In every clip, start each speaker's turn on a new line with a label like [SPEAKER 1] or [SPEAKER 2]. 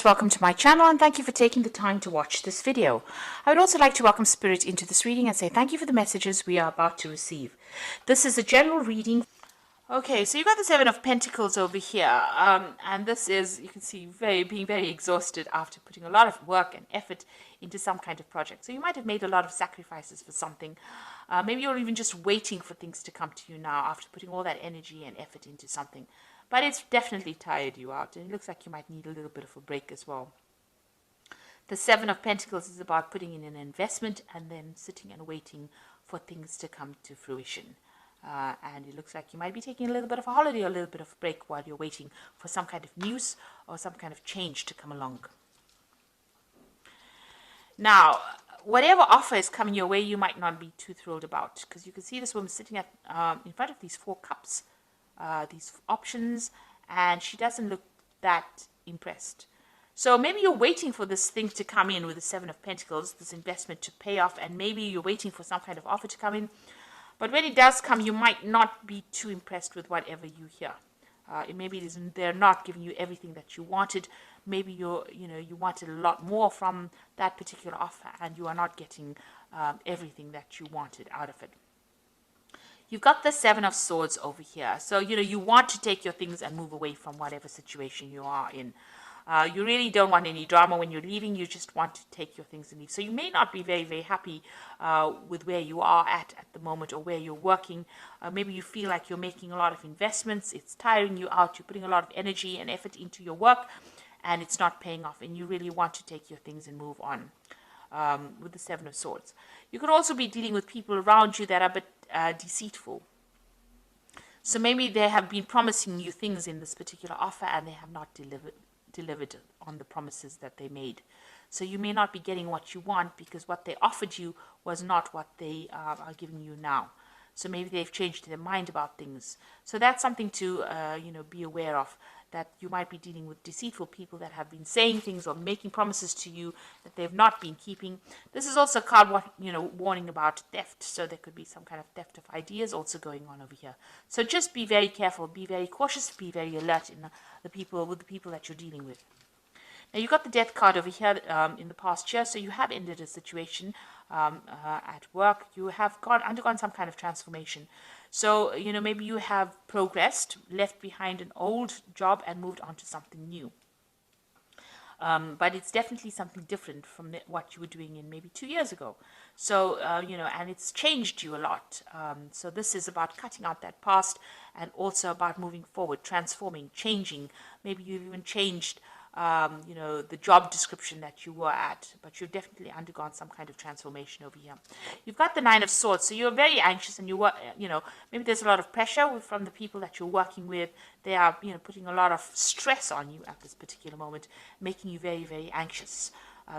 [SPEAKER 1] Welcome to my channel and thank you for taking the time to watch this video. I would also like to welcome Spirit into this reading and say thank you for the messages we are about to receive. This is a general reading. Okay, so you got the Seven of Pentacles over here, and this is, you can see, being very exhausted after putting a lot of work and effort into some kind of project. So you might have made a lot of sacrifices for something. Maybe you're even just waiting for things to come to you now after putting all that energy and effort into something. But it's definitely tired you out, and it looks like you might need a little bit of a break as well. The Seven of Pentacles is about putting in an investment and then sitting and waiting for things to come to fruition. And it looks like you might be taking a little bit of a holiday or a little bit of a break while you're waiting for some kind of news or some kind of change to come along. Now, whatever offer is coming your way, you might not be too thrilled about, because you can see this woman sitting at in front of these 4 cups, these options, and she doesn't look that impressed. So maybe you're waiting for this thing to come in with the Seven of Pentacles, this investment to pay off, and maybe you're waiting for some kind of offer to come in. But when it does come, you might not be too impressed with whatever you hear. Maybe they're not giving you everything that you wanted. Maybe you wanted a lot more from that particular offer, and you are not getting everything that you wanted out of it. You've got the Seven of Swords over here. So, you want to take your things and move away from whatever situation you are in. You really don't want any drama when you're leaving. You just want to take your things and leave. So you may not be very, very happy with where you are at the moment, or where you're working. Maybe you feel like you're making a lot of investments. It's tiring you out. You're putting a lot of energy and effort into your work, and it's not paying off. And you really want to take your things and move on with the Seven of Swords. You could also be dealing with people around you that are a bit deceitful. So maybe they have been promising you things in this particular offer, and they have not delivered on the promises that they made. So you may not be getting what you want, because what they offered you was not what they are giving you now. So maybe they've changed their mind about things. So that's something to be aware of, that you might be dealing with deceitful people that have been saying things or making promises to you that they've not been keeping. This is also a card, warning about theft. So there could be some kind of theft of ideas also going on over here. So just be very careful, be very cautious, be very alert with the people that you're dealing with. Now, you've got the Death card over here in the past year. So you have ended a situation at work. You have undergone some kind of transformation. So, maybe you have progressed, left behind an old job and moved on to something new. But it's definitely something different from what you were doing in maybe 2 years ago. So, and it's changed you a lot. So this is about cutting out that past, and also about moving forward, transforming, changing. Maybe you've even changed the job description that you were at, but you've definitely undergone some kind of transformation over here. You've got the Nine of Swords, so you're very anxious, and maybe there's a lot of pressure from the people that you're working with. They are, putting a lot of stress on you at this particular moment, making you very, very anxious,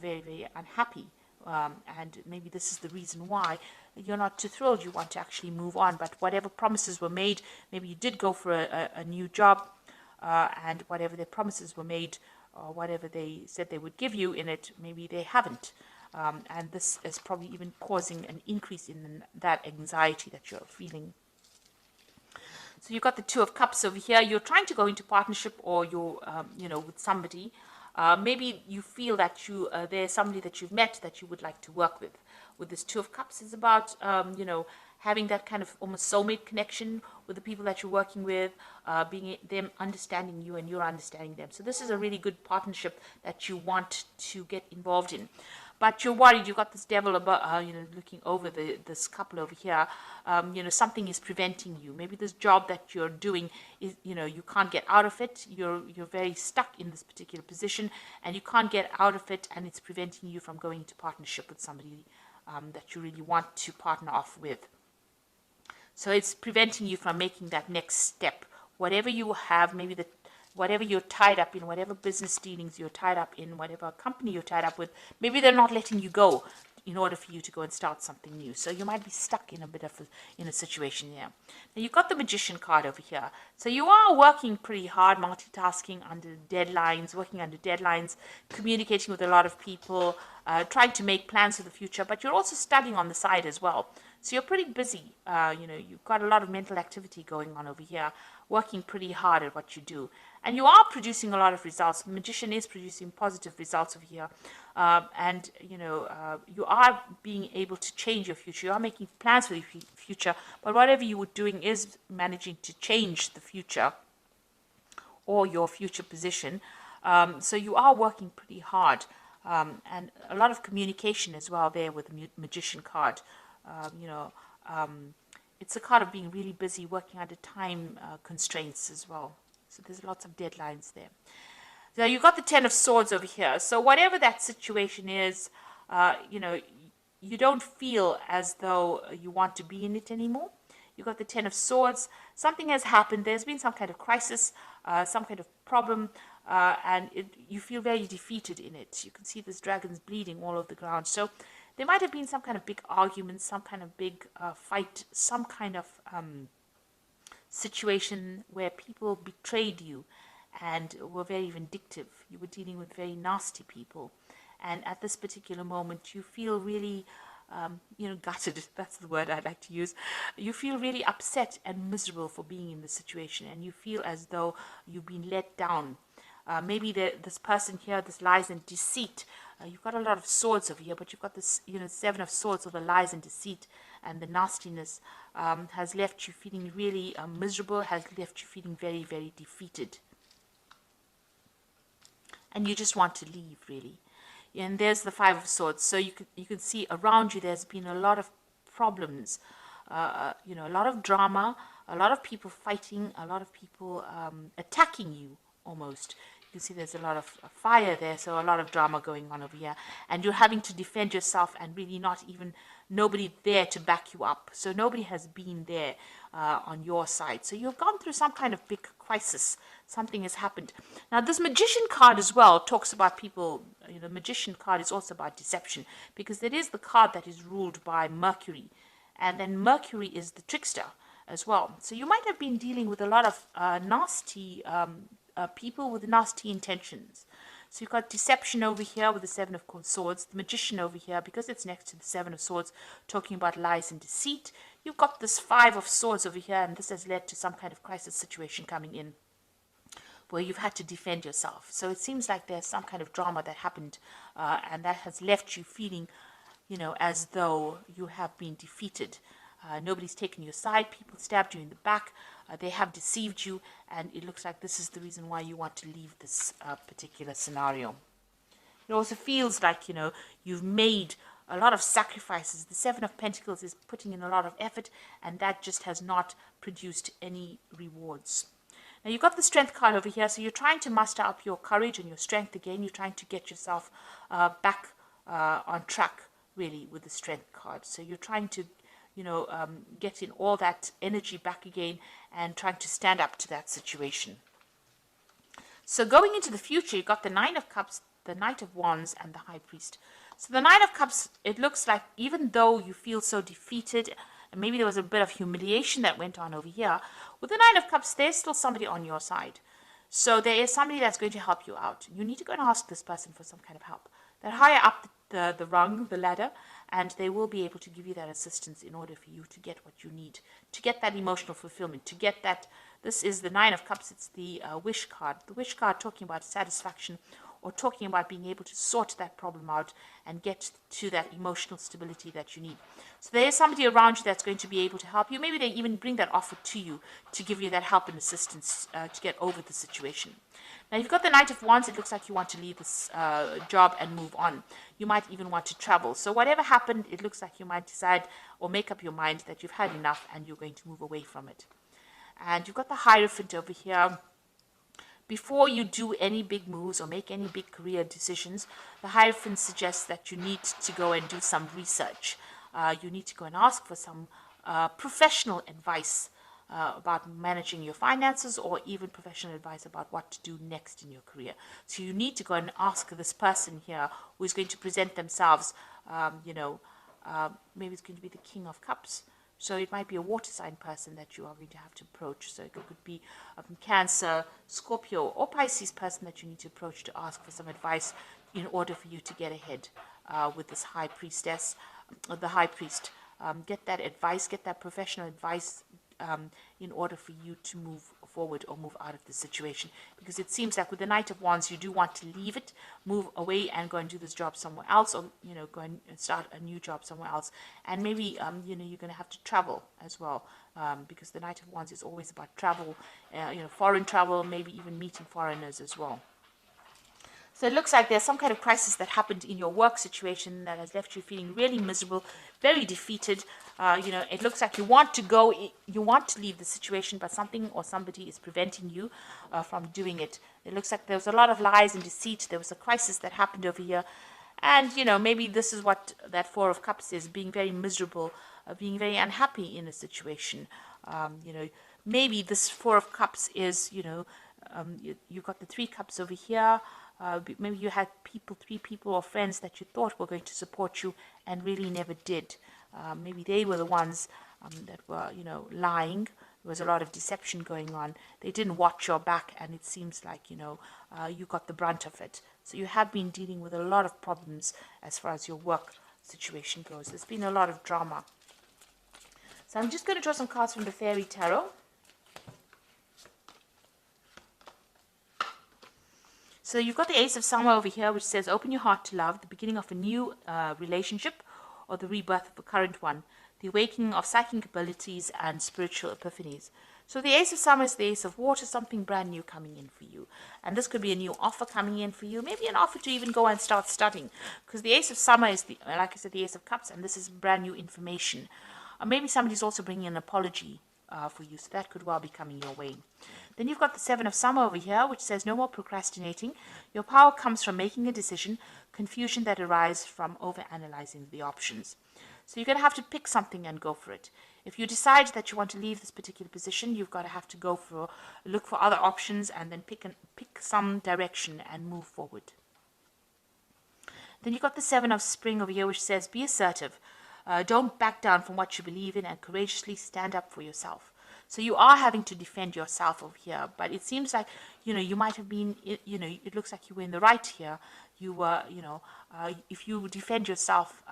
[SPEAKER 1] very, very unhappy. And maybe this is the reason why you're not too thrilled. You want to actually move on, but whatever promises were made, maybe you did go for a new job, and whatever their promises were made, or whatever they said they would give you in it, maybe they haven't. And this is probably even causing an increase in that anxiety that you're feeling. So you've got the Two of Cups over here. You're trying to go into partnership, or you're, with somebody. Maybe you feel that there's somebody that you've met that you would like to work with. With this Two of Cups is about, having that kind of almost soulmate connection with the people that you're working with, being them understanding you and you're understanding them. So this is a really good partnership that you want to get involved in. But you're worried. You've got this devil about, looking over this couple over here. Something is preventing you. Maybe this job that you're doing is, you can't get out of it. You're very stuck in this particular position, and you can't get out of it, and it's preventing you from going into partnership with somebody that you really want to partner off with. So it's preventing you from making that next step. Whatever you have, maybe whatever you're tied up in, whatever business dealings you're tied up in, whatever company you're tied up with, maybe they're not letting you go in order for you to go and start something new. So you might be stuck in a bit of a situation here. Now, you've got the Magician card over here. So you are working pretty hard, multitasking under deadlines, working under deadlines, communicating with a lot of people, trying to make plans for the future, but you're also studying on the side as well. So you're pretty busy. You've got a lot of mental activity going on over here, working pretty hard at what you do. And you are producing a lot of results. The magician is producing positive results over here. And, you are being able to change your future. You are making plans for the future. But whatever you were doing is managing to change the future or your future position. So you are working pretty hard. And a lot of communication as well there with the magician card. It's a card of being really busy, working under time constraints as well. So there's lots of deadlines there. So you've got the Ten of Swords over here. So whatever that situation is, you don't feel as though you want to be in it anymore. You've got the Ten of Swords. Something has happened. There's been some kind of crisis, some kind of problem, and you feel very defeated in it. You can see this dragon's bleeding all over the ground. So there might have been some kind of big argument, some kind of big fight, some kind of situation where people betrayed you and were very vindictive. You were dealing with very nasty people. And at this particular moment, you feel really, gutted. That's the word I'd like to use. You feel really upset and miserable for being in this situation. And you feel as though you've been let down. Maybe this person here, this lies and deceit. You've got a lot of swords over here, but you've got this, Seven of Swords, or the lies and deceit and the nastiness has left you feeling really miserable, has left you feeling very, very defeated. And you just want to leave, really. And there's the Five of Swords. So you can see around you there's been a lot of problems, a lot of drama, a lot of people fighting, a lot of people attacking you almost. You can see there's a lot of fire there, so a lot of drama going on over here. And you're having to defend yourself and really nobody there to back you up. So nobody has been there on your side. So you've gone through some kind of big crisis. Something has happened. Now, this Magician card as well talks about people. The Magician card is also about deception, because it is the card that is ruled by Mercury. And then Mercury is the trickster as well. So you might have been dealing with a lot of nasty people with nasty intentions. So you've got deception over here with the Seven of Swords, the Magician over here, because it's next to the Seven of Swords, talking about lies and deceit. You've got this Five of Swords over here, and this has led to some kind of crisis situation coming in where you've had to defend yourself. So it seems like there's some kind of drama that happened, and that has left you feeling, as though you have been defeated. Nobody's taken your side. People stabbed you in the back. They have deceived you, and it looks like this is the reason why you want to leave this particular scenario. It also feels like, you've made a lot of sacrifices. The Seven of Pentacles is putting in a lot of effort, and that just has not produced any rewards. Now, you've got the Strength card over here, so you're trying to muster up your courage and your strength again. You're trying to get yourself back on track, really, with the Strength card. So you're trying to get in all that energy back again and trying to stand up to that situation. So going into the future, you've got the Nine of Cups, the Knight of Wands, and the High Priest. So the Nine of Cups, it looks like even though you feel so defeated, and maybe there was a bit of humiliation that went on over here, with the Nine of Cups, there's still somebody on your side. So there is somebody that's going to help you out. You need to go and ask this person for some kind of help. They're higher up the rung, the ladder, and they will be able to give you that assistance in order for you to get what you need, to get that emotional fulfillment, to get that. This is the Nine of Cups. It's the wish card. The wish card talking about satisfaction, or talking about being able to sort that problem out and get to that emotional stability that you need. So there is somebody around you that's going to be able to help you. Maybe they even bring that offer to you to give you that help and assistance to get over the situation. Now, you've got the Knight of Wands. It looks like you want to leave this job and move on. You might even want to travel. So whatever happened, it looks like you might decide or make up your mind that you've had enough and you're going to move away from it. And you've got the Hierophant over here. Before you do any big moves or make any big career decisions, the Hierophant suggests that you need to go and do some research. You need to go and ask for some professional advice about managing your finances, or even professional advice about what to do next in your career. So you need to go and ask this person here who is going to present themselves, maybe it's going to be the King of Cups. So it might be a water sign person that you are going to have to approach. So it could be a Cancer, Scorpio, or Pisces person that you need to approach to ask for some advice in order for you to get ahead with this High Priestess, the High Priest. Get that advice, get that professional advice in order for you to move forward or move out of the situation, because it seems like with the Knight of Wands, you do want to leave it, move away and go and do this job somewhere else, or go and start a new job somewhere else. And maybe you're going to have to travel as well, because the Knight of Wands is always about travel, foreign travel, maybe even meeting foreigners as well. So it looks like there's some kind of crisis that happened in your work situation that has left you feeling really miserable, very defeated. It looks like you want to go, you want to leave the situation, but something or somebody is preventing you from doing it. It looks like there was a lot of lies and deceit. There was a crisis that happened over here. And, maybe this is what that Four of Cups is, being very miserable, being very unhappy in a situation. Maybe this Four of Cups is, you've got the Three Cups over here. Maybe you had three people or friends that you thought were going to support you and really never did. Maybe they were the ones that were, lying. There was a lot of deception going on. They didn't watch your back, and it seems like, you got the brunt of it. So you have been dealing with a lot of problems as far as your work situation goes. There's been a lot of drama. So I'm just going to draw some cards from the Fairy Tarot. So you've got the Ace of Summer over here, which says, open your heart to love, the beginning of a new relationship, or the rebirth of a current one, the awakening of psychic abilities and spiritual epiphanies. So the Ace of Summer is the Ace of Water, something brand new coming in for you. And this could be a new offer coming in for you, maybe an offer to even go and start studying. Because the Ace of Summer is, like I said, the Ace of Cups, and this is brand new information. Or maybe somebody's also bringing an apology for you, so that could well be coming your way. Then you've got the Seven of Summer over here, which says no more procrastinating. Your power comes from making a decision, confusion that arises from overanalyzing the options. So you're going to have to pick something and go for it. If you decide that you want to leave this particular position, you've got to have to look for other options and then pick some direction and move forward. Then you've got the Seven of Spring over here, which says be assertive. Don't back down from what you believe in and courageously stand up for yourself. So you are having to defend yourself over here, but it seems like, you might have been, it looks like you were in the right here. You were, if you defend yourself,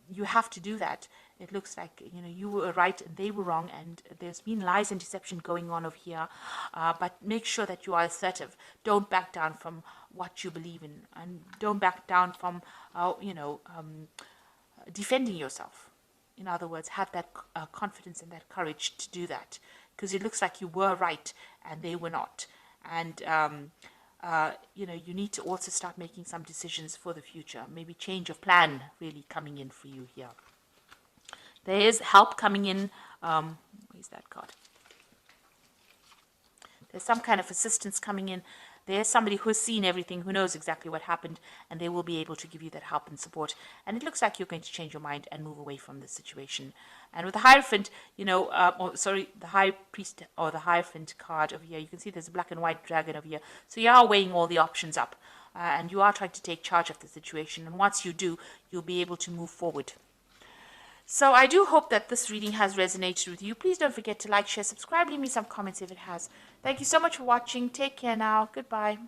[SPEAKER 1] you have to do that. It looks like, you were right and they were wrong, and there's been lies and deception going on over here. But make sure that you are assertive. Don't back down from what you believe in, and don't back down from, defending yourself. In other words, have that confidence and that courage to do that, because it looks like you were right and they were not. And, you need to also start making some decisions for the future. Maybe change of plan really coming in for you here. There is help coming in. Where's that card? There's some kind of assistance coming in. There's somebody who's seen everything, who knows exactly what happened, and they will be able to give you that help and support. And it looks like you're going to change your mind and move away from this situation. And with the Hierophant, the High Priest or the Hierophant card over here, you can see there's a black and white dragon over here. So you are weighing all the options up, and you are trying to take charge of the situation. And once you do, you'll be able to move forward. So I do hope that this reading has resonated with you. Please don't forget to like, share, subscribe, leave me some comments if it has. Thank you so much for watching. Take care now. Goodbye.